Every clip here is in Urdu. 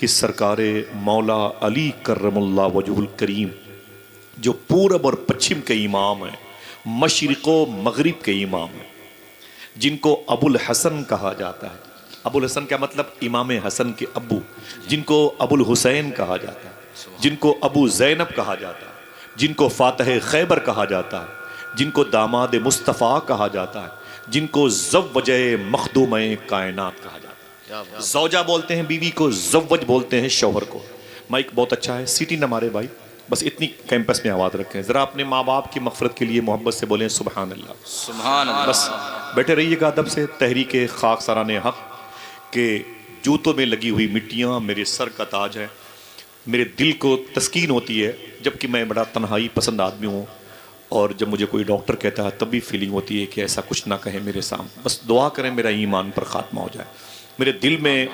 کہ سرکار مولا علی کرم اللہ وجہ الکریم جو پورب اور پچھم کے امام ہیں، مشرق و مغرب کے امام ہیں، جن کو ابو الحسن کہا جاتا ہے۔ ابو الحسن کا مطلب امام حسن کے ابو، جن کو ابو الحسین کہا جاتا ہے، جن کو ابو زینب کہا جاتا ہے، جن کو فاتح خیبر کہا جاتا ہے، جن کو داماد مصطفیٰ کہا جاتا ہے، جن کو زوجہ مخدوم کائنات کہا جاتا ہے۔ زوجہ بولتے ہیں بیوی کو، زوج بولتے ہیں شوہر کو۔ مائک بہت اچھا ہے، سیٹی نہ مارے بھائی، بس اتنی کیمپس میں آواز رکھیں۔ ذرا اپنے ماں باپ کی مغفرت کے لیے محبت سے بولیں سبحان اللہ، سبحان اللہ۔ بس بیٹھے رہیے گا ادب سے۔ تحریک خاک سران حق کے جوتوں میں لگی ہوئی مٹیاں میرے سر کا تاج ہے، میرے دل کو تسکین ہوتی ہے جبکہ میں بڑا تنہائی پسند آدمی ہوں، اور جب مجھے کوئی ڈاکٹر کہتا ہے تب بھی فیلنگ ہوتی ہے کہ ایسا کچھ نہ کہیں میرے سامنے، بس دعا کریں میرا ایمان پر خاتمہ ہو جائے۔ میرے دل میں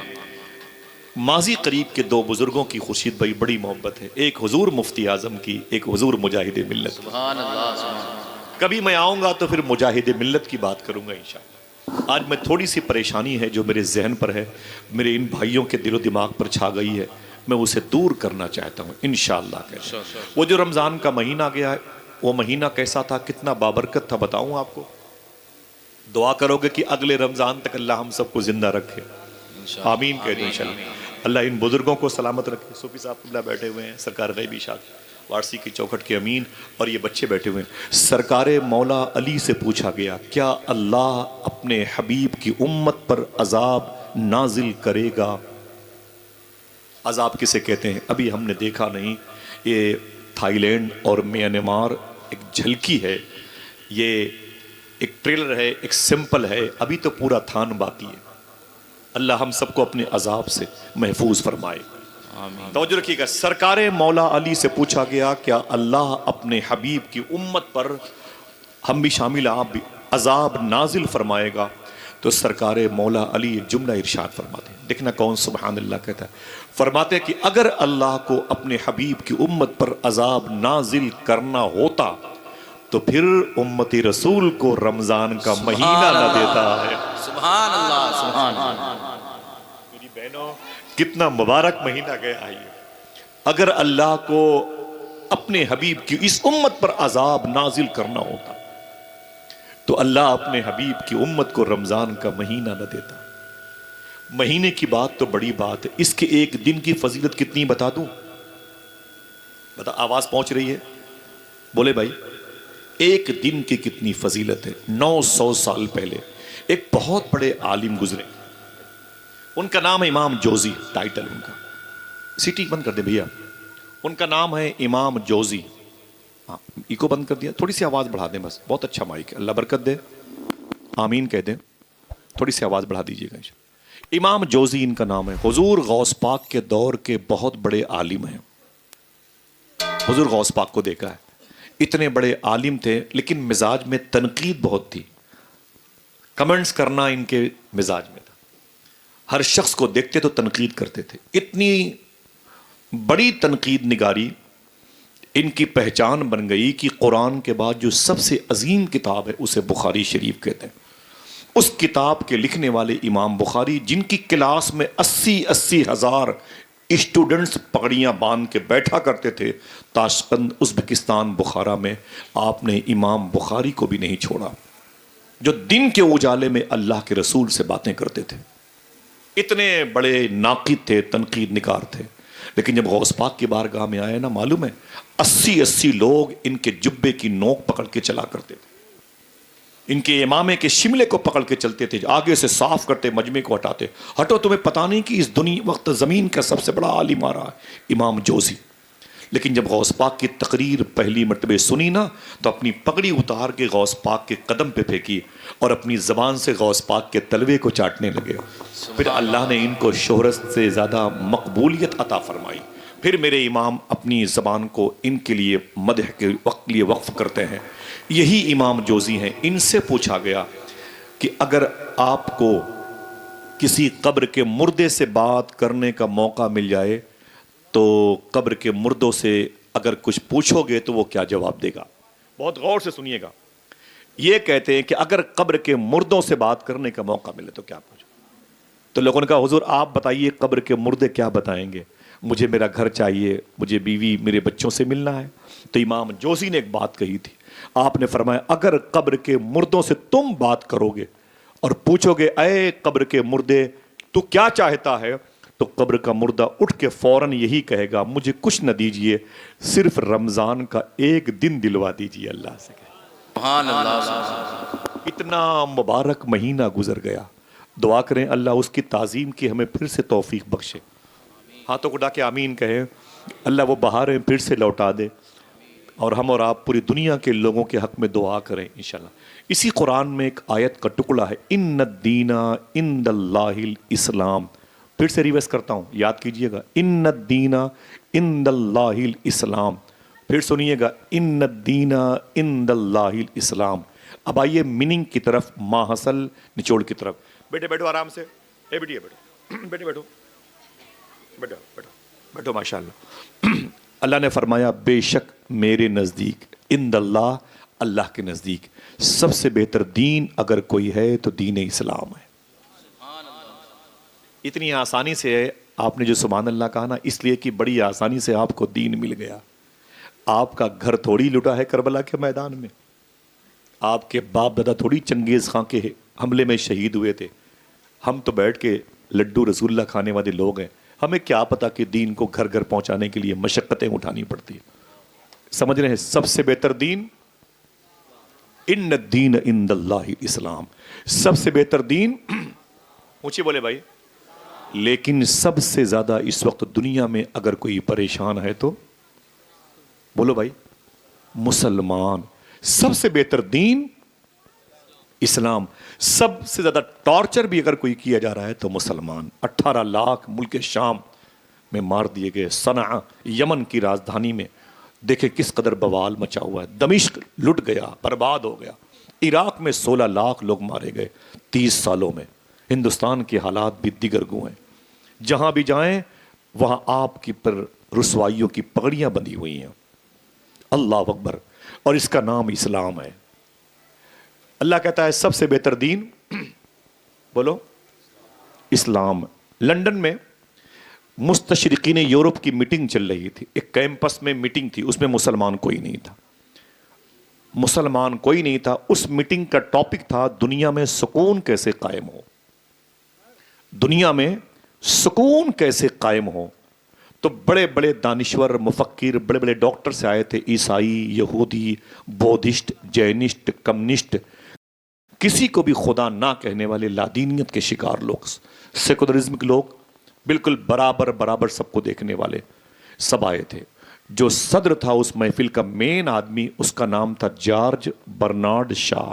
ماضی قریب کے دو بزرگوں کی خورشید بھائی بڑی محبت ہے، ایک حضور مفتی اعظم کی، ایک حضور مجاہد ملت۔ سبحان اللہ، سبحان اللہ۔ کبھی میں آؤں گا تو پھر مجاہد ملت کی بات کروں گا انشاءاللہ۔ آج میں تھوڑی سی پریشانی ہے جو میرے ذہن پر ہے، میرے ان بھائیوں کے دل و دماغ پر چھا گئی ہے، میں اسے دور کرنا چاہتا ہوں انشاءاللہ۔ وہ جو رمضان کا مہینہ گیا ہے، وہ مہینہ کیسا تھا، کتنا بابرکت تھا، بتاؤں آپ کو؟ دعا کرو گے کہ اگلے رمضان تک اللہ ہم سب کو زندہ رکھے، آمین کہہ دیں انشاءاللہ۔ اللہ ان بزرگوں کو سلامت رکھے۔ صوفی صاحب قبلہ بیٹھے ہوئے ہیں، سرکار غیبی شاد وارسی کی چوکھٹ کے امین، اور یہ بچے بیٹھے ہوئے ہیں۔ سرکار مولا علی سے پوچھا گیا کیا اللہ اپنے حبیب کی امت پر عذاب نازل کرے گا؟ عذاب کسے کہتے ہیں ابھی ہم نے دیکھا نہیں، یہ تھائی لینڈ اور میانمار ایک جھلکی ہے، یہ ایک ٹریلر ہے، ایک سمپل ہے، ابھی تو پورا تھان باقی ہے۔ اللہ ہم سب کو اپنے عذاب سے محفوظ فرمائے، آمین۔ توجہ رکھیے گا، سرکار مولا علی سے پوچھا گیا کیا اللہ اپنے حبیب کی امت پر، ہم بھی شامل آپ بھی، عذاب نازل فرمائے گا؟ تو سرکار مولا علی ایک جملہ ارشاد فرماتے ہیں، دیکھنا کون سبحان اللہ کہتا ہے، فرماتے ہیں کہ اگر اللہ کو اپنے حبیب کی امت پر عذاب نازل کرنا ہوتا تو پھر امتی رسول کو رمضان کا مہینہ نہ دیتا ہے۔ سبحان اللہ، سبحان اللہ۔ میری بہنوں کتنا مبارک مہینہ گیا ہے یہ۔ اگر اللہ کو اپنے حبیب کی اس امت پر عذاب نازل کرنا ہوتا تو اللہ اپنے حبیب کی امت کو رمضان کا مہینہ نہ دیتا۔ مہینے کی بات تو بڑی بات ہے، اس کے ایک دن کی فضیلت کتنی بتا دوں؟ بتا، آواز پہنچ رہی ہے؟ بولے بھائی، ایک دن کی کتنی فضیلت ہے۔ 900 سال پہلے ایک بہت بڑے عالم گزرے، ان کا نام ہے امام جوزی، ٹائٹل ان کا، سیٹی بند کر دے بھیا، ان کا نام ہے امام جوزی۔ ہاں ایکو بند کر دیا، تھوڑی سی آواز بڑھا دیں بس، بہت اچھا مائک ہے، اللہ برکت دے، آمین کہہ دیں، تھوڑی سی آواز بڑھا دیجیے گا۔ امام جوزی ان کا نام ہے، حضور غوث پاک کے دور کے بہت بڑے عالم ہیں۔ حضور غوث پاک کو دیکھا ہے، اتنے بڑے عالم تھے لیکن مزاج میں تنقید بہت تھی، کمنٹس کرنا ان کے مزاج میں تھا، ہر شخص کو دیکھتے تو تنقید کرتے تھے۔ اتنی بڑی تنقید نگاری ان کی پہچان بن گئی کہ قرآن کے بعد جو سب سے عظیم کتاب ہے اسے بخاری شریف کہتے ہیں۔ اس کتاب کے لکھنے والے امام بخاری، جن کی کلاس میں 80 ہزار اسٹوڈنٹس پگڑیاں باندھ کے بیٹھا کرتے تھے، تاشقند ازبکستان بخارا میں آپ نے امام بخاری کو بھی نہیں چھوڑا، جو دن کے اجالے میں اللہ کے رسول سے باتیں کرتے تھے۔ اتنے بڑے ناقد تھے، تنقید نگار تھے، لیکن جب غوث پاک کی بارگاہ میں آئے نا، معلوم ہے 80 لوگ ان کے جبے کی نوک پکڑ کے چلا کرتے تھے، ان کے امامے کے شملے کو پکڑ کے چلتے تھے، آگے سے صاف کرتے، مجمع کو ہٹاتے، ہٹو تمہیں پتہ نہیں کہ اس دنیا وقت زمین کا سب سے بڑا عالم آ رہا ہے، امام جوزی۔ لیکن جب غوث پاک کی تقریر پہلی مرتبہ سنی نا تو اپنی پگڑی اتار کے غوث پاک کے قدم پہ پھینکی اور اپنی زبان سے غوث پاک کے تلوے کو چاٹنے لگے۔ پھر اللہ نے ان کو شہرت سے زیادہ مقبولیت عطا فرمائی۔ پھر میرے امام اپنی زبان کو ان کے لیے مدح کے وقت لیے وقف کرتے ہیں، یہی امام جوزی ہیں۔ ان سے پوچھا گیا کہ اگر آپ کو کسی قبر کے مردے سے بات کرنے کا موقع مل جائے تو قبر کے مردوں سے اگر کچھ پوچھو گے تو وہ کیا جواب دے گا؟ بہت غور سے سنیے گا۔ یہ کہتے ہیں کہ اگر قبر کے مردوں سے بات کرنے کا موقع ملے تو کیا پوچھو؟ تو لوگوں نے کہا حضور آپ بتائیے قبر کے مردے کیا بتائیں گے؟ مجھے میرا گھر چاہیے، مجھے بیوی میرے بچوں سے ملنا ہے۔ تو امام جوزی نے ایک بات کہی تھی، آپ نے فرمایا اگر قبر کے مردوں سے تم بات کرو گے اور پوچھو گے اے قبر کے مردے تو کیا چاہتا ہے، تو قبر کا مردہ اٹھ کے فوراً یہی کہے گا مجھے کچھ نہ دیجئے، صرف رمضان کا ایک دن دلوا دیجئے اللہ سے۔ سبحان اللہ سبحان اللہ۔ اتنا مبارک مہینہ گزر گیا، دعا کریں اللہ اس کی تعظیم کی ہمیں پھر سے توفیق بخشے۔ ہاتھوں کو اٹھا کے آمین کہیں، اللہ وہ بہاریں پھر سے لوٹا دے، اور ہم اور آپ پوری دنیا کے لوگوں کے حق میں دعا کریں انشاءاللہ۔ اسی قرآن میں ایک آیت کا ٹکڑا ہے، ان الدین عند اللہ الاسلام۔ پھر سے ریوائز کرتا ہوں، یاد کیجئے گا، ان الدین عند اللہ الاسلام۔ پھر سنیے گا، ان الدین عند اللہ الاسلام۔ اب آئیے میننگ کی طرف، ماحصل نچوڑ کی طرف۔ بیٹے بیٹھو آرام سے، اے بیٹی بیٹھو، بیٹے بیٹھو، بیٹھو بیٹھو بیٹھو، ماشاءاللہ۔ اللہ نے فرمایا بے شک میرے نزدیک، عند اللہ، اللہ کے نزدیک سب سے بہتر دین اگر کوئی ہے تو دین اسلام ہے۔ اتنی آسانی سے آپ نے جو سبحان اللہ کہا نا، اس لیے کہ بڑی آسانی سے آپ کو دین مل گیا۔ آپ کا گھر تھوڑی لٹا ہے کربلا کے میدان میں، آپ کے باپ دادا تھوڑی چنگیز خان کے حملے میں شہید ہوئے تھے۔ ہم تو بیٹھ کے لڈو رسول اللہ کھانے والے لوگ ہیں، ہمیں کیا پتا کہ دین کو گھر گھر پہنچانے کے لیے مشقتیں اٹھانی پڑتی ہیں۔ سمجھ رہے ہیں؟ سب سے بہتر دین، ان الدین عند اللہ اسلام، سب سے بہتر دین، اونچی بولے بھائی۔ لیکن سب سے زیادہ اس وقت دنیا میں اگر کوئی پریشان ہے تو بولو بھائی، مسلمان۔ سب سے بہتر دین اسلام، سب سے زیادہ ٹارچر بھی اگر کوئی کیا جا رہا ہے تو مسلمان۔ 18 لاکھ ملک شام میں مار دیے گئے، صنعاء یمن کی راجدھانی میں دیکھیں کس قدر بوال مچا ہوا ہے، دمشق لٹ گیا، برباد ہو گیا، عراق میں 16 لاکھ لوگ مارے گئے 30 سالوں میں۔ ہندوستان کے حالات بھی دیگر گو ہیں، جہاں بھی جائیں وہاں آپ کی پر رسوائیوں کی پگڑیاں بندھی ہوئی ہیں۔ اللہ اکبر، اور اس کا نام اسلام ہے۔ اللہ کہتا ہے سب سے بہتر دین، بولو، اسلام۔ لندن میں مستشرقین یورپ کی میٹنگ چل رہی تھی، ایک کیمپس میں میٹنگ تھی، اس میں مسلمان کوئی نہیں تھا، مسلمان کوئی نہیں تھا۔ اس میٹنگ کا ٹاپک تھا دنیا میں سکون کیسے قائم ہو، دنیا میں سکون کیسے قائم ہو۔ تو بڑے بڑے دانشور، مفکر، بڑے بڑے ڈاکٹر سے آئے تھے، عیسائی، یہودی، بودھسٹ، جینسٹ، کمیونسٹ، کسی کو بھی خدا نہ کہنے والے، لادینیت کے شکار لوگ، سیکولرزم کے لوگ، بالکل برابر برابر سب کو دیکھنے والے سب آئے تھے۔ جو صدر تھا اس محفل کا، مین آدمی، اس کا نام تھا جارج برنارڈ شاہ۔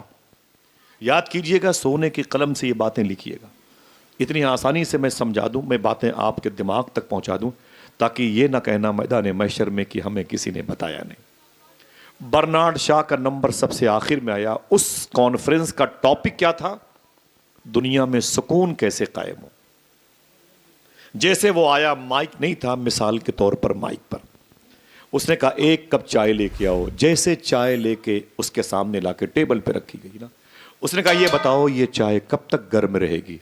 یاد کیجئے گا، سونے کی قلم سے یہ باتیں لکھیے گا، اتنی آسانی سے میں سمجھا دوں، میں باتیں آپ کے دماغ تک پہنچا دوں، تاکہ یہ نہ کہنا میدان محشر میں کہ ہمیں کسی نے بتایا نہیں۔ برنارڈ شاہ کا نمبر سب سے آخر میں آیا۔ اس کانفرنس کا ٹاپک کیا تھا؟ دنیا میں سکون کیسے قائم ہو۔ جیسے وہ آیا، مائک نہیں تھا، مثال کے طور پر مائک پر اس نے کہا ایک کپ چائے لے کے آؤ۔ جیسے چائے لے کے اس کے سامنے لا کے ٹیبل پہ رکھی گئی نا، اس نے کہا یہ بتاؤ یہ چائے کب تک گرم رہے گی؟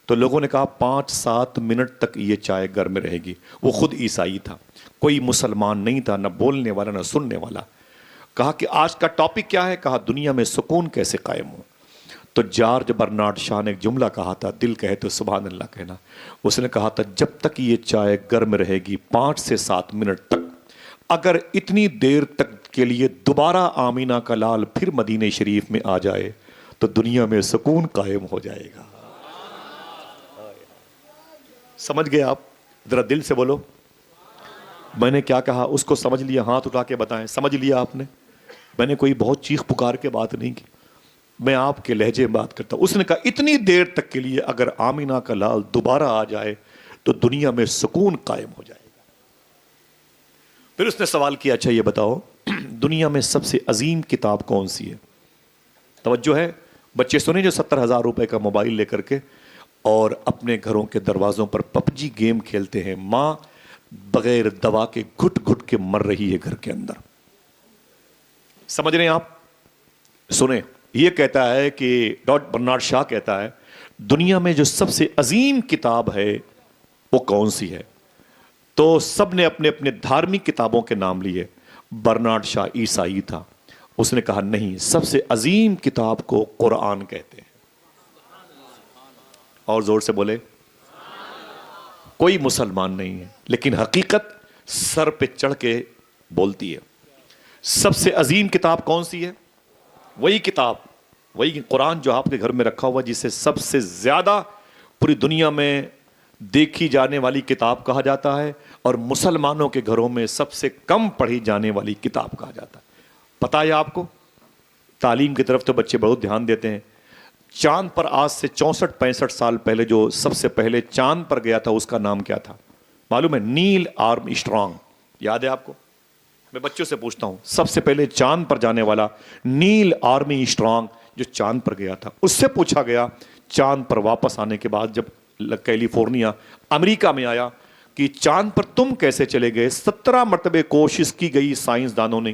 تو لوگوں نے کہا 5-7 منٹ تک یہ چائے گرم رہے گی۔ وہ خود عیسائی تھا، کوئی مسلمان نہیں تھا، نہ بولنے والا نہ سننے والا۔ کہا کہ آج کا ٹاپک کیا ہے؟ کہا دنیا میں سکون کیسے قائم ہو۔ تو جارج برنارڈ شاہ نے ایک جملہ کہا تھا، دل کہے تو سبحان اللہ کہنا۔ اس نے کہا تھا جب تک یہ چائے گرم رہے گی 5 سے 7 منٹ تک، اگر اتنی دیر تک کے لیے دوبارہ آمینہ کا لال پھر مدینہ شریف میں آ جائے تو دنیا میں سکون قائم ہو جائے گا۔ سمجھ گئے آپ؟ ذرا دل سے بولو، میں نے کیا کہا اس کو سمجھ لیا؟ ہاتھ اٹھا کے بتائیں، سمجھ لیا آپ نے؟ میں نے کوئی بہت چیخ پکار کے بات نہیں کی، میں آپ کے لہجے میں بات کرتا ہوں۔ اس نے کہا اتنی دیر تک کے لیے اگر آمینہ کا لال دوبارہ آ جائے تو دنیا میں سکون قائم ہو جائے گا۔ پھر اس نے سوال کیا اچھا یہ بتاؤ دنیا میں سب سے عظیم کتاب کون سی ہے؟ توجہ ہے بچے سنیں، جو 70,000 روپے کا موبائل لے کر کے اور اپنے گھروں کے دروازوں پر پبجی گیم کھیلتے ہیں، ماں بغیر دوا کے گھٹ گھٹ کے مر رہی ہے گھر کے اندر۔ سمجھ رہے ہیں آپ؟ سنیں، یہ کہتا ہے کہ ڈاکٹر برنارڈ شاہ کہتا ہے دنیا میں جو سب سے عظیم کتاب ہے وہ کون سی ہے؟ تو سب نے اپنے اپنے دھارمک کتابوں کے نام لیے. برنارڈ شاہ عیسائی تھا, اس نے کہا نہیں, سب سے عظیم کتاب کو قرآن کہتے ہیں. اور زور سے بولے. کوئی مسلمان نہیں ہے لیکن حقیقت سر پہ چڑھ کے بولتی ہے. سب سے عظیم کتاب کون سی ہے؟ وہی کتاب, وہی قرآن جو آپ کے گھر میں رکھا ہوا, جسے سب سے زیادہ پوری دنیا میں دیکھی جانے والی کتاب کہا جاتا ہے, اور مسلمانوں کے گھروں میں سب سے کم پڑھی جانے والی کتاب کہا جاتا ہے. پتہ ہے آپ کو, تعلیم کی طرف تو بچے بہت دھیان دیتے ہیں. چاند پر آج سے 64-65 سال پہلے جو سب سے پہلے چاند پر گیا تھا اس کا نام کیا تھا معلوم ہے؟ نیل آرم اسٹرانگ. یاد ہے آپ کو؟ میں بچوں سے پوچھتا ہوں, سب سے پہلے چاند پر جانے والا نیل آرمی اسٹرانگ جو چاند پر گیا تھا, اس سے پوچھا گیا چاند پر واپس آنے کے بعد جب کیلیفورنیا امریکہ میں آیا کہ چاند پر تم کیسے چلے گئے؟ 17 مرتبہ کوشش کی گئی سائنسدانوں نے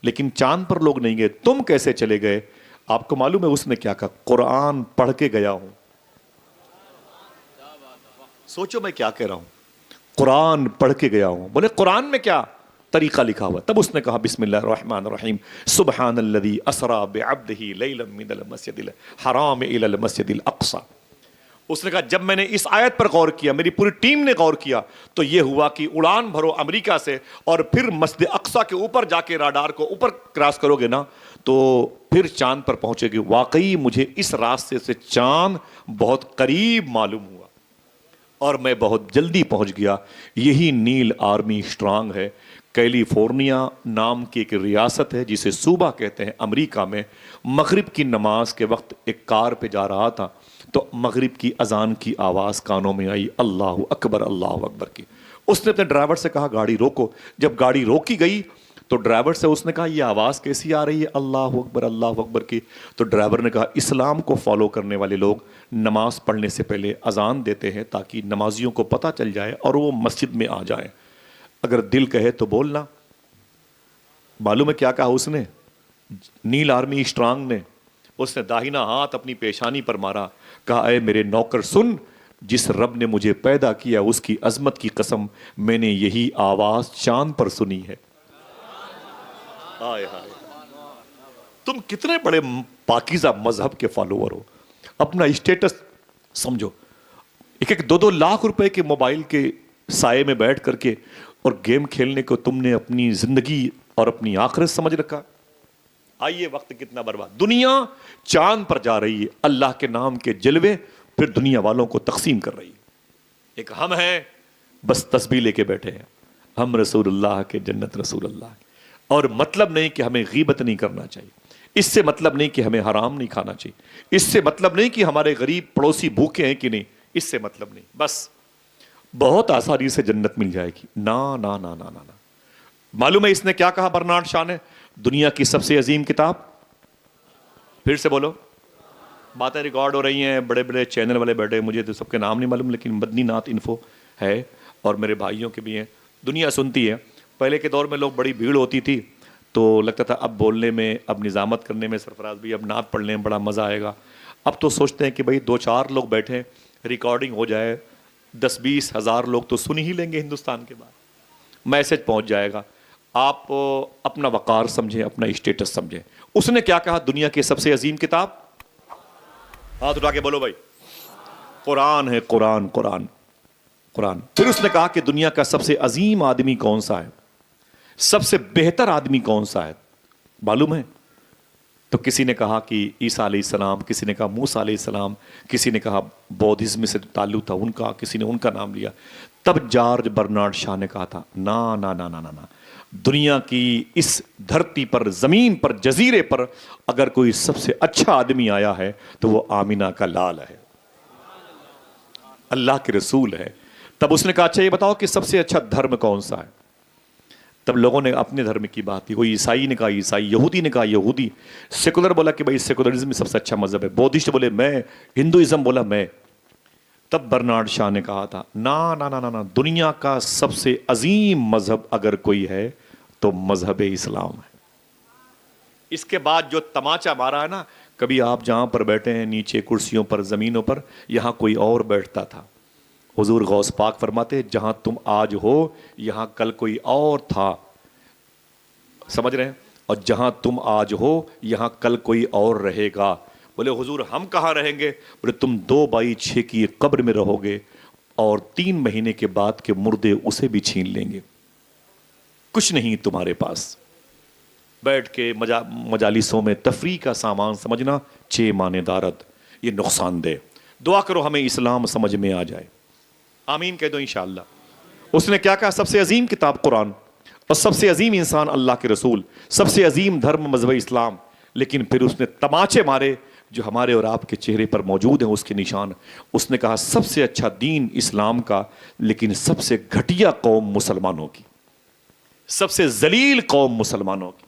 لیکن چاند پر لوگ نہیں گئے, تم کیسے چلے گئے؟ آپ کو معلوم ہے اس نے کیا کہا؟ قرآن پڑھ کے گیا ہوں. سوچو میں کیا کہہ رہا ہوں, قرآن پڑھ کے گیا ہوں. بولے قرآن میں کیا طریقہ لکھا ہوا؟ تب اس نے کہا بسم اللہ الرحمن الرحیم, سبحان الذی اسری بعبدہ لیلا من المسجد الحرام الی المسجد الاقصی. اس نے کہا جب میں نے اس آیت پر غور کیا, میری پوری ٹیم نے غور کیا, تو یہ ہوا کہ اڑان بھرو امریکہ سے اور پھر مسجد اقصی کے اوپر جا کے راڈار کو اوپر کراس کرو گے نا تو پھر چاند پر پہنچے گی. واقعی مجھے اس راستے سے چاند بہت قریب معلوم ہوا اور میں بہت جلدی پہنچ گیا. یہی نیل آرمی اسٹرانگ ہے. کیلیفورنیا نام کی ایک ریاست ہے جسے صوبہ کہتے ہیں امریکہ میں. مغرب کی نماز کے وقت ایک کار پہ جا رہا تھا تو مغرب کی اذان کی آواز کانوں میں آئی, اللہ اکبر اللہ اکبر کی. اس نے اپنے ڈرائیور سے کہا گاڑی روکو. جب گاڑی روکی گئی تو ڈرائیور سے اس نے کہا یہ آواز کیسی آ رہی ہے اللہ اکبر کی؟ تو ڈرائیور نے کہا اسلام کو فالو کرنے والے لوگ نماز پڑھنے سے پہلے اذان دیتے ہیں تاکہ نمازیوں کو پتہ چل جائے اور وہ مسجد میں آ جائیں. اگر دل کہے تو بولنا. معلوم ہے کیا کہا اس نے؟ نیل آرمی اسٹرانگ نے, اس نے داہنا ہاتھ اپنی پیشانی پر مارا, کہا اے میرے نوکر سن, جس رب نے مجھے پیدا کیا اس کی عظمت کی قسم, میں نے یہی آواز چاند پر سنی ہے. ہائے ہائے, تم کتنے بڑے پاکیزہ مذہب کے فالوور ہو. اپنا اسٹیٹس سمجھو. 1-2 لاکھ روپے کے موبائل کے سائے میں بیٹھ کر کے اور گیم کھیلنے کو تم نے اپنی زندگی اور اپنی آخرت سمجھ رکھا. آئیے وقت کتنا برباد. دنیا چاند پر جا رہی ہے, اللہ کے نام کے جلوے پھر دنیا والوں کو تقسیم کر رہی ہے. ایک ہم ہیں بس تسبیح لے کے بیٹھے ہیں, ہم رسول اللہ کے جنت رسول اللہ. اور مطلب نہیں کہ ہمیں غیبت نہیں کرنا چاہیے, اس سے مطلب نہیں کہ ہمیں حرام نہیں کھانا چاہیے, اس سے مطلب نہیں کہ ہمارے غریب پڑوسی بھوکے ہیں کہ نہیں, اس سے مطلب نہیں. بس بہت آسانی سے جنت مل جائے گی. نا نا نا نا نا. معلوم ہے اس نے کیا کہا برنارڈ شاہ نے؟ دنیا کی سب سے عظیم کتاب, پھر سے بولو. باتیں ریکارڈ ہو رہی ہیں, بڑے بڑے چینل والے بیٹھے, مجھے تو سب کے نام نہیں معلوم لیکن مدنی نعت انفو ہے اور میرے بھائیوں کے بھی ہیں. دنیا سنتی ہے. پہلے کے دور میں لوگ بڑی بھیڑ ہوتی تھی تو لگتا تھا اب بولنے میں, اب نظامت کرنے میں سرفراز بھی, اب نعت پڑھنے میں بڑا مزہ آئے گا. اب تو سوچتے ہیں کہ بھائی 2-4 لوگ بیٹھیں, ریکارڈنگ ہو جائے, 10-20 ہزار لوگ تو سن ہی لیں گے ہندوستان کے بعد, میسج پہنچ جائے گا. آپ اپنا وقار سمجھیں, اپنا اسٹیٹس سمجھیں. اس نے کیا کہا؟ دنیا کی سب سے عظیم کتاب, ہاتھ اٹھا کے بولو بھائی, قرآن ہے. قرآن قرآن قرآن. پھر اس نے کہا کہ دنیا کا سب سے عظیم آدمی کون سا ہے, سب سے بہتر آدمی کون سا ہے معلوم ہے؟ تو کسی نے کہا کہ عیسیٰ علیہ السلام, کسی نے کہا موسیٰ علیہ السلام, کسی نے کہا بودھزم سے تعلق تھا ان کا, کسی نے ان کا نام لیا. تب جارج برنارڈ شاہ نے کہا تھا نا نا نا نا نا, دنیا کی اس دھرتی پر, زمین پر, جزیرے پر اگر کوئی سب سے اچھا آدمی آیا ہے تو وہ آمینہ کا لال ہے, اللہ کے رسول ہے. تب اس نے کہا اچھا یہ بتاؤ کہ سب سے اچھا دھرم کون سا ہے؟ تب لوگوں نے اپنے دھرم کی بات کی. کوئی عیسائی نے کہا عیسائی, یہودی نے کہا یہودی, سیکولر بولا کہ بھائی سیکولرزم سب سے اچھا مذہب ہے, بودھسٹ بولے میں, ہندوازم بولا میں. تب برنارڈ شاہ نے کہا تھا نا نا نا نا, دنیا کا سب سے عظیم مذہب اگر کوئی ہے تو مذہب اسلام ہے. اس کے بعد جو تماچا مارا ہے نا, کبھی آپ جہاں پر بیٹھے ہیں نیچے کرسیوں پر زمینوں پر یہاں کوئی اور بیٹھتا تھا. حضور غوث پاک فرماتے جہاں تم آج ہو یہاں کل کوئی اور تھا. سمجھ رہے ہیں؟ اور جہاں تم آج ہو یہاں کل کوئی اور رہے گا. بولے حضور ہم کہاں رہیں گے؟ بولے تم 2/6 کی قبر میں رہو گے اور 3 مہینے کے بعد کے مردے اسے بھی چھین لیں گے. کچھ نہیں تمہارے پاس. بیٹھ کے مجالسوں میں تفریح کا سامان سمجھنا چے مانے دارد، یہ نقصان دہ. دعا کرو ہمیں اسلام سمجھ میں آ جائے. آمین کہہ دو انشاءاللہ. اس نے کیا کہا؟ سب سے عظیم کتاب قرآن اور سب سے عظیم انسان اللہ کے رسول، سب سے عظیم دھرم مذہب اسلام. لیکن پھر اس نے تماچے مارے جو ہمارے اور آپ کے چہرے پر موجود ہیں اس کے نشان. اس نے کہا سب سے اچھا دین اسلام کا، لیکن سب سے گھٹیا قوم مسلمانوں کی، سب سے ذلیل قوم مسلمانوں کی،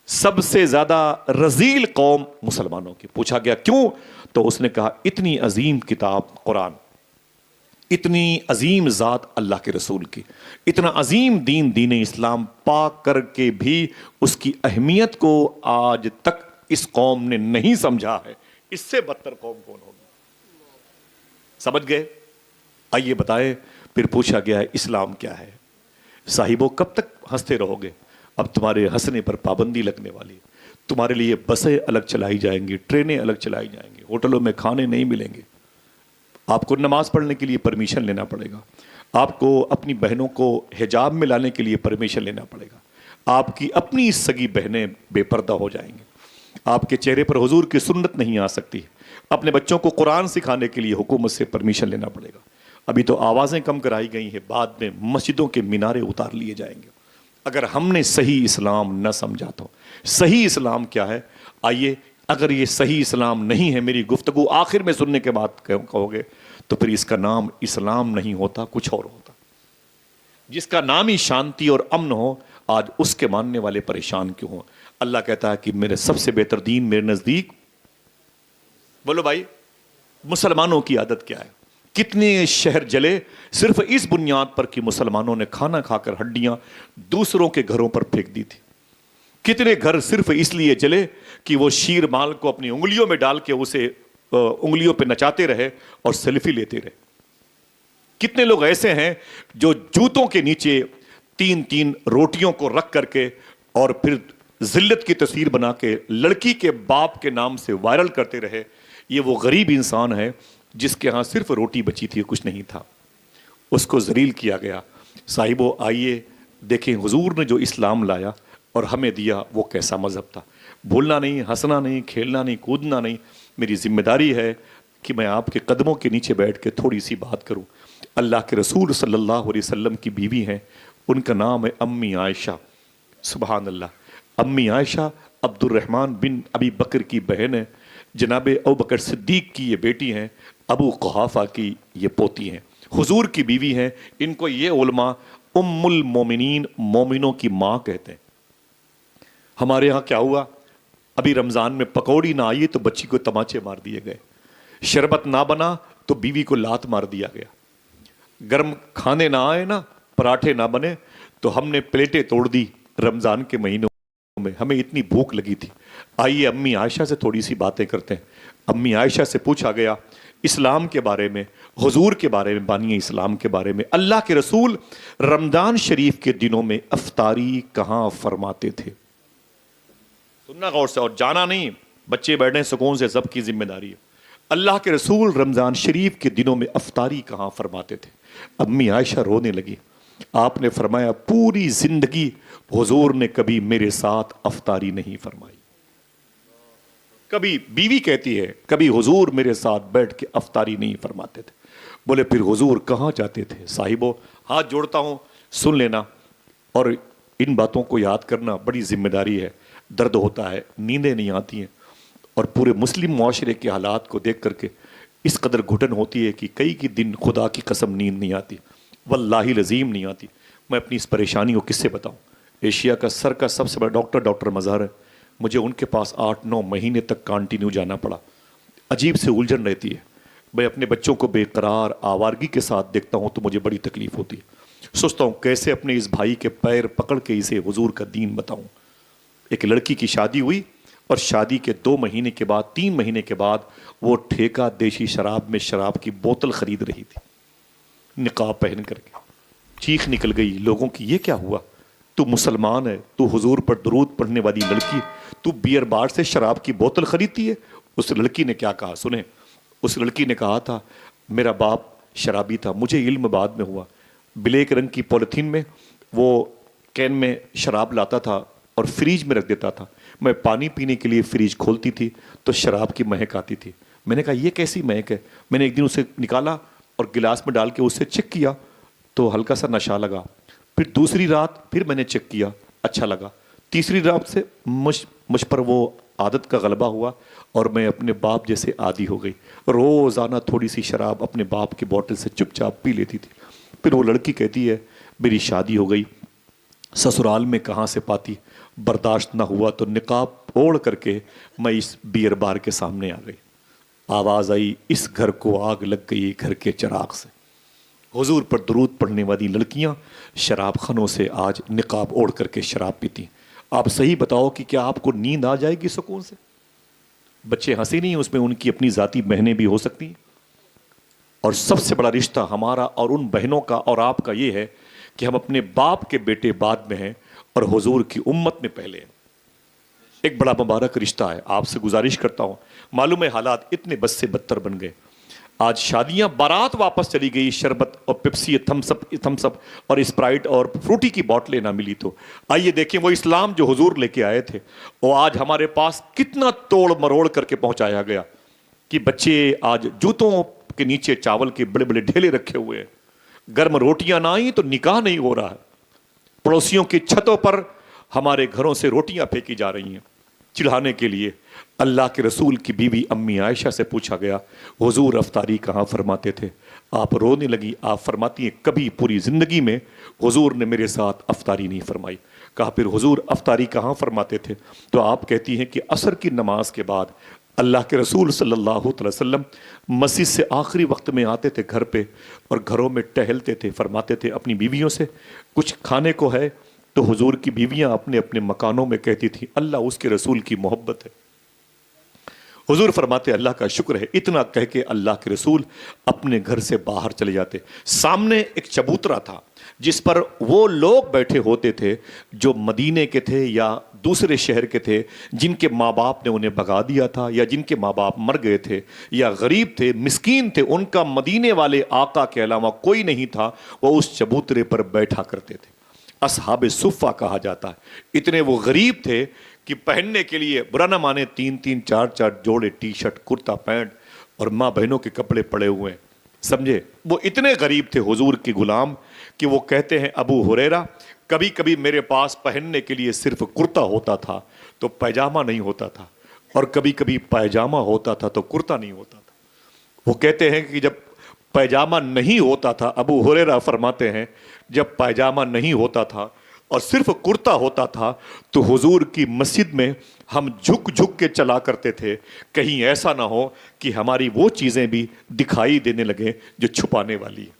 سب سے زیادہ رذیل قوم مسلمانوں کی. پوچھا گیا کیوں؟ تو اس نے کہا اتنی عظیم کتاب قرآن، اتنی عظیم ذات اللہ کے رسول کی، اتنا عظیم دین دین اسلام پا کر کے بھی اس کی اہمیت کو آج تک اس قوم نے نہیں سمجھا ہے. اس سے بدتر قوم کون ہوگی؟ سمجھ گئے؟ آئیے بتائیں. پھر پوچھا گیا اسلام کیا ہے؟ صاحبوں کب تک ہنستے رہو گے؟ اب تمہارے ہنسنے پر پابندی لگنے والی ہے. تمہارے لیے بسیں الگ چلائی جائیں گی، ٹرینیں الگ چلائی جائیں گی، ہوٹلوں میں کھانے نہیں ملیں گے. آپ کو نماز پڑھنے کے لیے پرمیشن لینا پڑے گا. آپ کو اپنی بہنوں کو حجاب میں لانے کے لیے پرمیشن لینا پڑے گا. آپ کی اپنی سگی بہنیں بے پردہ ہو جائیں گے. آپ کے چہرے پر حضور کی سنت نہیں آ سکتی. اپنے بچوں کو قرآن سکھانے کے لیے حکومت سے پرمیشن لینا پڑے گا. ابھی تو آوازیں کم کرائی گئی ہیں، بعد میں مسجدوں کے مینارے اتار لیے جائیں گے اگر ہم نے صحیح اسلام نہ سمجھا تو. صحیح اسلام کیا ہے؟ آئیے، اگر یہ صحیح اسلام نہیں ہے، میری گفتگو آخر میں سننے کے بعد کہو گے تو پھر اس کا نام اسلام نہیں ہوتا، کچھ اور ہوتا. جس کا نام ہی شانتی اور امن ہو، آج اس کے ماننے والے پریشان کیوں ہوں؟ اللہ کہتا ہے کہ میرے سب سے بہتر دین میرے نزدیک. بولو بھائی، مسلمانوں کی عادت کیا ہے؟ کتنے شہر جلے صرف اس بنیاد پر کہ مسلمانوں نے کھانا کھا کر ہڈیاں دوسروں کے گھروں پر پھینک دی تھی. کتنے گھر صرف اس لیے جلے کہ وہ شیر مال کو اپنی انگلیوں میں ڈال کے اسے انگلیوں پہ نچاتے رہے اور سیلفی لیتے رہے. کتنے لوگ ایسے ہیں جو جوتوں کے نیچے 3 روٹیوں کو رکھ کر کے اور پھر ذلت کی تصویر بنا کے لڑکی کے باپ کے نام سے وائرل کرتے رہے. یہ وہ غریب انسان ہے جس کے ہاں صرف روٹی بچی تھی، کچھ نہیں تھا. اس کو ذلیل کیا گیا. صاحبو آئیے دیکھیں حضور نے جو اسلام لایا اور ہمیں دیا وہ کیسا مذہب تھا. بولنا نہیں، ہنسنا نہیں، کھیلنا نہیں، کودنا نہیں. میری ذمہ داری ہے کہ میں آپ کے قدموں کے نیچے بیٹھ کے تھوڑی سی بات کروں. اللہ کے رسول صلی اللہ علیہ وسلم کی بیوی ہیں، ان کا نام ہے امی عائشہ. سبحان اللہ. امی عائشہ عبد الرحمن بن ابی بکر کی بہن ہے، جناب ابوبکر صدیق کی یہ بیٹی ہیں، ابو قحافہ کی یہ پوتی ہیں، حضور کی بیوی ہیں. ان کو یہ علماء ام المومنین، مومنوں کی ماں کہتے ہیں. ہمارے یہاں کیا ہوا؟ ابھی رمضان میں پکوڑی نہ آئی تو بچی کو تماچے مار دیے گئے، شربت نہ بنا تو بیوی کو لات مار دیا گیا، گرم کھانے نہ آئے نا، پراٹھے نہ بنے تو ہم نے پلیٹیں توڑ دی. رمضان کے مہینوں میں ہمیں اتنی بھوک لگی تھی. آئیے امی عائشہ سے تھوڑی سی باتیں کرتے ہیں. امی عائشہ سے پوچھا گیا اسلام کے بارے میں، حضور کے بارے میں، بانی اسلام کے بارے میں. اللہ کے رسول رمضان شریف کے دنوں میں افطاری کہاں فرماتے تھے؟ سننا غور سے اور جانا نہیں. بچے بیٹھے سکون سے، سب کی ذمہ داری ہے. اللہ کے رسول رمضان شریف کے دنوں میں افطاری کہاں فرماتے تھے؟ امی عائشہ رونے لگی. آپ نے فرمایا پوری زندگی حضور نے کبھی میرے ساتھ افطاری نہیں فرمائی. کبھی بیوی کہتی ہے کبھی حضور میرے ساتھ بیٹھ کے افطاری نہیں فرماتے تھے. بولے پھر حضور کہاں جاتے تھے؟ صاحبو ہاتھ جوڑتا ہوں، سن لینا اور ان باتوں کو یاد کرنا بڑی ذمہ داری ہے. درد ہوتا ہے، نیندیں نہیں آتی ہیں، اور پورے مسلم معاشرے کے حالات کو دیکھ کر کے اس قدر گھٹن ہوتی ہے کہ کئی دن خدا کی قسم نیند نہیں آتی، واللہ العظیم نہیں آتی. میں اپنی اس پریشانی کو کس سے بتاؤں؟ ایشیا کا سر کا سب سے بڑا ڈاکٹر مظہر ہے. مجھے ان کے پاس 8-9 مہینے تک کانٹینیو جانا پڑا. عجیب سے الجھن رہتی ہے. میں اپنے بچوں کو بے قرار آوارگی کے ساتھ دیکھتا ہوں تو مجھے بڑی تکلیف ہوتی ہے. سوچتا ہوں کیسے اپنے اس بھائی کے پیر پکڑ کے اسے حضور کا دین بتاؤں. ایک لڑکی کی شادی ہوئی اور شادی کے 2 مہینے کے بعد 3 مہینے کے بعد وہ ٹھیکہ دیشی شراب میں شراب کی بوتل خرید رہی تھی نقاب پہن کر کے. چیخ نکل گئی لوگوں کی، یہ کیا ہوا؟ تو مسلمان ہے، تو حضور پر درود پڑھنے والی لڑکی، تو بیئر بار سے شراب کی بوتل خریدتی ہے؟ اس لڑکی نے کیا کہا سنیں. اس لڑکی نے کہا تھا میرا باپ شرابی تھا، مجھے علم بعد میں ہوا. بلیک رنگ کی پولیتھین میں وہ کین میں شراب لاتا تھا اور فریج میں رکھ دیتا تھا. میں پانی پینے کے لیے فریج کھولتی تھی تو شراب کی مہک آتی تھی. میں نے کہا یہ کیسی مہک ہے؟ میں نے ایک دن اسے نکالا اور گلاس میں ڈال کے اسے چیک کیا تو ہلکا سا نشہ لگا. پھر دوسری رات پھر میں نے چیک کیا، اچھا لگا. تیسری رات سے مجھ پر وہ عادت کا غلبہ ہوا اور میں اپنے باپ جیسے عادی ہو گئی. روزانہ تھوڑی سی شراب اپنے باپ کی بوتل سے چپ چاپ پی لیتی تھی. پھر وہ لڑکی کہتی ہے میری شادی ہو گئی، سسرال میں کہاں سے پاتی، برداشت نہ ہوا تو نقاب اوڑھ کر کے میں اس بیئر بار کے سامنے آ گئی. آواز آئی اس گھر کو آگ لگ گئی گھر کے چراغ سے. حضور پر درود پڑھنے والی لڑکیاں شراب خانوں سے آج نقاب اوڑھ کر کے شراب پیتی. آپ صحیح بتاؤ کہ کیا آپ کو نیند آ جائے گی سکون سے؟ بچے ہنسی نہیں، اس میں ان کی اپنی ذاتی بہنیں بھی ہو سکتی ہیں. اور سب سے بڑا رشتہ ہمارا اور ان بہنوں کا اور آپ کا یہ ہے کہ ہم اپنے باپ کے بیٹے بعد میں ہیں اور حضور کی امت میں پہلے ہیں. ایک بڑا مبارک رشتہ ہے. آپ سے گزارش کرتا ہوں، معلوم ہے حالات اتنے بد سے بدتر بن گئے. آج شادیاں بارات واپس چلی گئی، شربت اور پیپسی تھمس اپ اور اسپرائٹ اور فروٹی کی بوتلیں نہ ملی. تو آئیے دیکھیں وہ اسلام جو حضور لے کے آئے تھے وہ آج ہمارے پاس کتنا توڑ مروڑ کر کے پہنچایا گیا کہ بچے آج جوتوں کے نیچے چاول کے بڑے بڑے ڈھیلے رکھے ہوئے ہیں. گرم روٹیاں نہ آئیں تو نکاح نہیں ہو رہا ہے. پڑوسیوں کی چھتوں پر ہمارے گھروں سے روٹیاں پھینکی جا رہی ہیں چڑھانے کے لیے. اللہ کے رسول کی بیوی امی عائشہ سے پوچھا گیا حضور افطاری کہاں فرماتے تھے؟ آپ رونے لگی. آپ فرماتی ہیں کبھی پوری زندگی میں حضور نے میرے ساتھ افطاری نہیں فرمائی. کہا پھر حضور افطاری کہاں فرماتے تھے؟ تو آپ کہتی ہیں کہ عصر کی نماز کے بعد اللہ کے رسول صلی اللہ علیہ وسلم مسجد سے آخری وقت میں آتے تھے گھر پہ اور گھروں میں ٹہلتے تھے. فرماتے تھے اپنی بیویوں سے کچھ کھانے کو ہے؟ تو حضور کی بیویاں اپنے اپنے مکانوں میں کہتی تھیں اللہ اس کے رسول کی محبت ہے. حضور فرماتے اللہ کا شکر ہے. اتنا کہہ کے اللہ کے رسول اپنے گھر سے باہر چلے جاتے. سامنے ایک چبوترا تھا جس پر وہ لوگ بیٹھے ہوتے تھے جو مدینے کے تھے یا دوسرے شہر کے تھے، جن کے ماں باپ نے انہیں بھگا دیا تھا یا جن کے ماں باپ مر گئے تھے یا غریب تھے، مسکین تھے. ان کا مدینے والے آقا کے علاوہ کوئی نہیں تھا. وہ اس چبوترے پر بیٹھا کرتے تھے. اصحاب صفہ کہا جاتا ہے. اتنے وہ غریب تھے کہ پہننے کے لیے برا نہ مانے 3 4 جوڑے ٹی شرٹ کرتا پینٹ اور ماں بہنوں کے کپڑے پڑے ہوئے ہیں. سمجھے؟ وہ اتنے غریب تھے حضور کے غلام کہ وہ کہتے ہیں ابو ہریرہ کبھی کبھی میرے پاس پہننے کے لیے صرف کرتا ہوتا تھا تو پیجامہ نہیں ہوتا تھا، اور کبھی کبھی پیجامہ ہوتا تھا تو کرتا نہیں ہوتا تھا. وہ کہتے ہیں کہ جب پیجامہ نہیں ہوتا تھا، ابو ہریرہ فرماتے ہیں جب پیجامہ نہیں ہوتا تھا اور صرف کرتا ہوتا تھا تو حضور کی مسجد میں ہم جھک جھک کے چلا کرتے تھے کہیں ایسا نہ ہو کہ ہماری وہ چیزیں بھی دکھائی دینے لگیں جو چھپانے والی ہیں.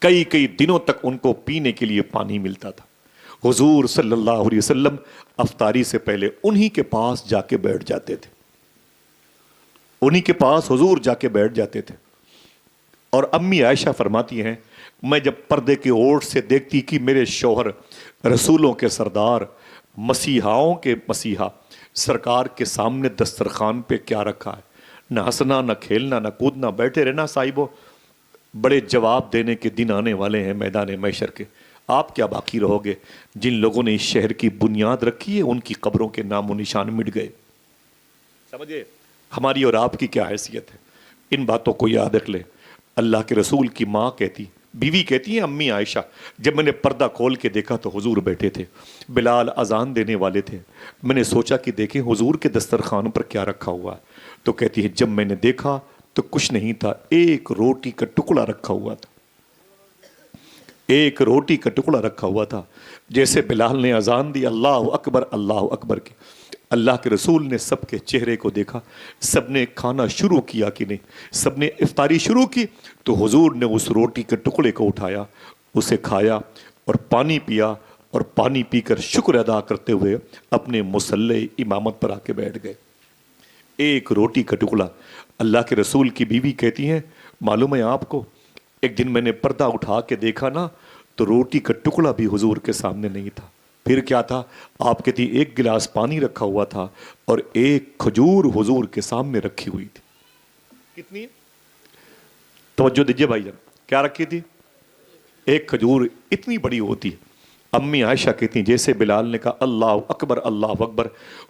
کئی دنوں تک ان کو پینے کے لیے پانی ملتا تھا. حضور صلی اللہ علیہ وسلم افطاری سے پہلے انہی کے پاس جا کے بیٹھ جاتے تھے. انہی کے پاس حضور جا کے بیٹھ جاتے تھے. اور امی عائشہ فرماتی ہیں میں جب پردے کے اوٹ سے دیکھتی کہ میرے شوہر رسولوں کے سردار مسیحاؤں کے مسیحا سرکار کے سامنے دسترخوان پہ کیا رکھا ہے، نہ ہنسنا نہ کھیلنا نہ کودنا، بیٹھے رہنا صاحبو. بڑے جواب دینے کے دن آنے والے ہیں میدان محشر کے. آپ کیا باقی رہو گے؟ جن لوگوں نے اس شہر کی بنیاد رکھی ہے ان کی قبروں کے نام و نشان مٹ گئے. سمجھے ہماری اور آپ کی کیا حیثیت ہے؟ ان باتوں کو یاد رکھ لیں. اللہ کے رسول کی ماں کہتی، بیوی کہتی ہیں امی عائشہ جب میں نے پردہ کھول کے دیکھا تو حضور بیٹھے تھے، بلال اذان دینے والے تھے. میں نے سوچا کہ دیکھیں حضور کے دسترخوان پر کیا رکھا ہوا ہے. تو کہتی ہے جب میں نے دیکھا تو کچھ نہیں تھا، ایک روٹی کا ٹکڑا رکھا ہوا تھا. ایک روٹی کا ٹکڑا رکھا ہوا تھا. جیسے بلال نے اذان دی اللہ اکبر کی، اللہ کے رسول نے سب کے چہرے کو دیکھا. سب نے کھانا شروع کیا کہ نہیں، سب نے افطاری شروع کی تو حضور نے اس روٹی کے ٹکڑے کو اٹھایا، اسے کھایا اور پانی پیا اور پانی پی کر شکر ادا کرتے ہوئے اپنے مصلی امامت پر آ کے بیٹھ گئے. ایک روٹی کا ٹکڑا. اللہ کے رسول کی بیوی کہتی ہیں معلوم ہے آپ کو ایک دن میں نے پردہ اٹھا کے دیکھا نا تو روٹی کا ٹکڑا بھی حضور کے سامنے نہیں تھا. پھر کیا تھا؟ آپ کہتی ایک گلاس پانی رکھا ہوا تھا اور ایک کھجور حضور کے سامنے رکھی ہوئی تھی. کتنی توجہ دیجیے بھائی جان, کیا رکھی تھی؟ ایک کھجور اتنی بڑی ہوتی. امی عائشہ کہتی ہیں جیسے بلال نے کہا اللہ اکبر اللہ اکبر,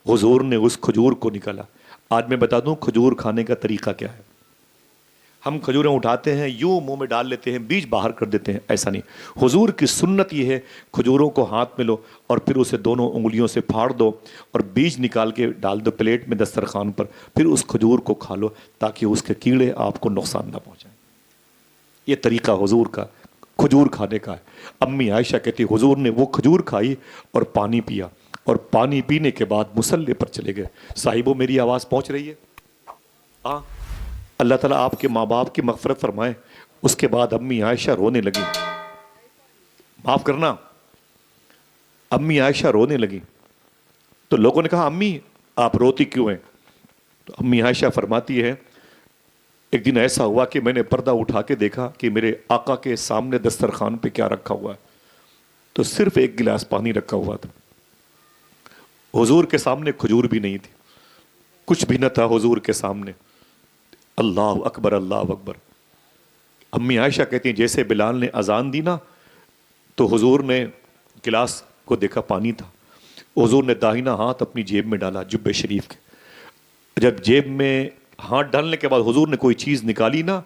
حضور نے اس کھجور کو نکالا. آج میں بتا دوں کھجور کھانے کا طریقہ کیا ہے. ہم کھجوریں اٹھاتے ہیں یوں منہ میں ڈال لیتے ہیں, بیج باہر کر دیتے ہیں, ایسا نہیں. حضور کی سنت یہ ہے کھجوروں کو ہاتھ میں لو اور پھر اسے دونوں انگلیوں سے پھاڑ دو اور بیج نکال کے ڈال دو پلیٹ میں دسترخوان پر, پھر اس کھجور کو کھا لو تاکہ اس کے کیڑے آپ کو نقصان نہ پہنچائیں. یہ طریقہ حضور کا کھجور کھانے کا ہے. امی عائشہ کہتی حضور نے وہ کھجور کھائی اور پانی پیا, اور پانی پینے کے بعد مصلی پر چلے گئے. صاحبوں میری آواز پہنچ رہی ہے؟ ہاں, اللہ تعالیٰ آپ کے ماں باپ کی مغفرت فرمائے. اس کے بعد امی عائشہ رونے لگی. معاف کرنا, امی عائشہ رونے لگی. تو لوگوں نے کہا امی آپ روتی کیوں ہیں؟ تو امی عائشہ فرماتی ہے ایک دن ایسا ہوا کہ میں نے پردہ اٹھا کے دیکھا کہ میرے آقا کے سامنے دسترخوان پہ کیا رکھا ہوا ہے, تو صرف ایک گلاس پانی رکھا ہوا تھا. حضور کے سامنے کھجور بھی نہیں تھی, کچھ بھی نہ تھا حضور کے سامنے. اللہ اکبر اللہ اکبر. امی عائشہ کہتی ہیں جیسے بلال نے اذان دی نا تو حضور نے گلاس کو دیکھا پانی تھا. حضور نے داہنا ہاتھ اپنی جیب میں ڈالا جبے شریف کے. جب جیب میں ہاتھ ڈالنے کے بعد حضور نے کوئی چیز نکالی نا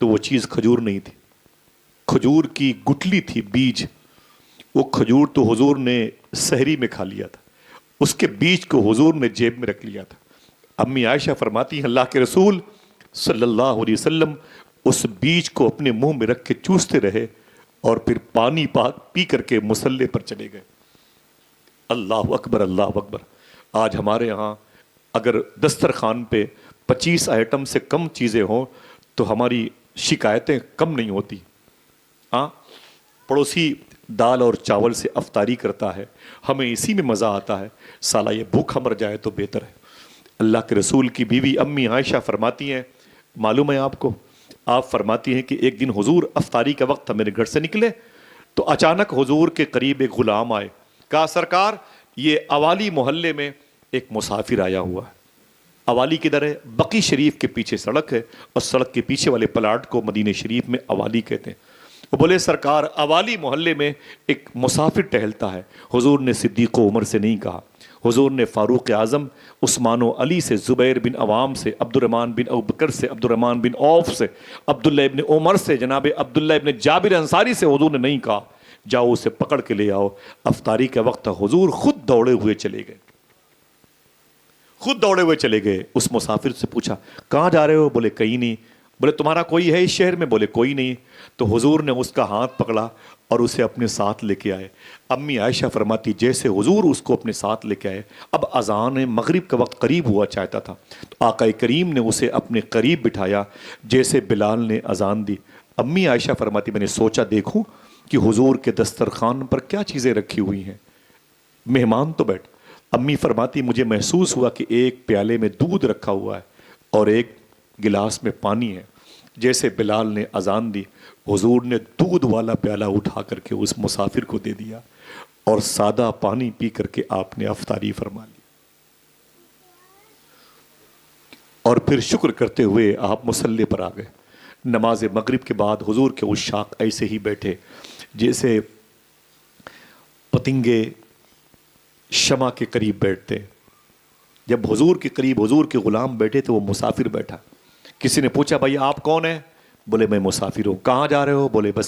تو وہ چیز کھجور نہیں تھی, کھجور کی گٹلی تھی, بیج. وہ کھجور تو حضور نے سحری میں کھا لیا تھا, اس کے بیج کو حضور نے جیب میں رکھ لیا تھا. امی عائشہ فرماتی ہیں اللہ کے رسول صلی اللہ علیہ وسلم اس بیج کو اپنے منہ میں رکھ کے چوستے رہے اور پھر پانی پی کر کے مصلی پر چلے گئے. اللہ اکبر اللہ اکبر. آج ہمارے ہاں اگر دسترخوان پہ 25 آئٹم سے کم چیزیں ہوں تو ہماری شکایتیں کم نہیں ہوتی. ہاں, پڑوسی دال اور چاول سے افطاری کرتا ہے, ہمیں اسی میں مزہ آتا ہے, سالہ یہ بھوکا مر جائے تو بہتر ہے. اللہ کے رسول کی بیوی امی عائشہ فرماتی ہیں معلوم ہے آپ کو, آپ فرماتی ہیں کہ ایک دن حضور افطاری کا وقت تھا, میرے گھر سے نکلے تو اچانک حضور کے قریب ایک غلام آئے. کہا سرکار یہ اوالی محلے میں ایک مسافر آیا ہوا ہے. اوالی کدھر ہے؟ بقی شریف کے پیچھے سڑک ہے اور سڑک کے پیچھے والے پلاٹ کو مدینہ شریف میں اوالی کہتے ہیں. وہ بولے سرکار اوالی محلے میں ایک مسافر ٹہلتا ہے. حضور نے صدیق و عمر سے نہیں کہا, حضور نے فاروق اعظم عثمان و علی سے, زبیر بن عوام سے, عبد الرحمن بن ابوبکر سے, عبد الرحمن بن عوف سے, عبداللہ ابن عمر سے, جناب عبداللہ ابن جابر انصاری سے حضور نے نہیں کہا جاؤ اسے پکڑ کے لے آؤ. افطاری کا وقت تھا, حضور خود دوڑے ہوئے چلے گئے, خود دوڑے ہوئے چلے گئے. اس مسافر سے پوچھا کہاں جا رہے ہو؟ بولے کہیں نہیں. بولے تمہارا کوئی ہے اس شہر میں؟ بولے کوئی نہیں. تو حضور نے اس کا ہاتھ پکڑا اور اسے اپنے ساتھ لے کے آئے. امی عائشہ فرماتی جیسے حضور اس کو اپنے ساتھ لے کے آئے, اب اذان مغرب کا وقت قریب ہوا چاہتا تھا, تو آقا کریم نے اسے اپنے قریب بٹھایا جیسے بلال نے اذان دی. امی عائشہ فرماتی میں نے سوچا دیکھوں کہ حضور کے دسترخوان پر کیا چیزیں رکھی ہوئی ہیں, مہمان تو بیٹھ. امی فرماتی مجھے محسوس ہوا کہ ایک پیالے میں دودھ رکھا ہوا ہے اور ایک گلاس میں پانی ہے. جیسے بلال نے اذان دی حضور نے دودھ والا پیالہ اٹھا کر کے اس مسافر کو دے دیا اور سادہ پانی پی کر کے آپ نے افطاری فرما لی. اور پھر شکر کرتے ہوئے آپ مصلی پر آ گئے. نماز مغرب کے بعد حضور کے عشاق ایسے ہی بیٹھے جیسے پتنگے شمع کے قریب بیٹھتے. جب حضور کے قریب حضور کے غلام بیٹھے تو وہ مسافر بیٹھا. کسی نے پوچھا بھائی آپ کون ہیں؟ بولے میں مسافر ہوں. کہاں جا رہے ہو؟ بولے بس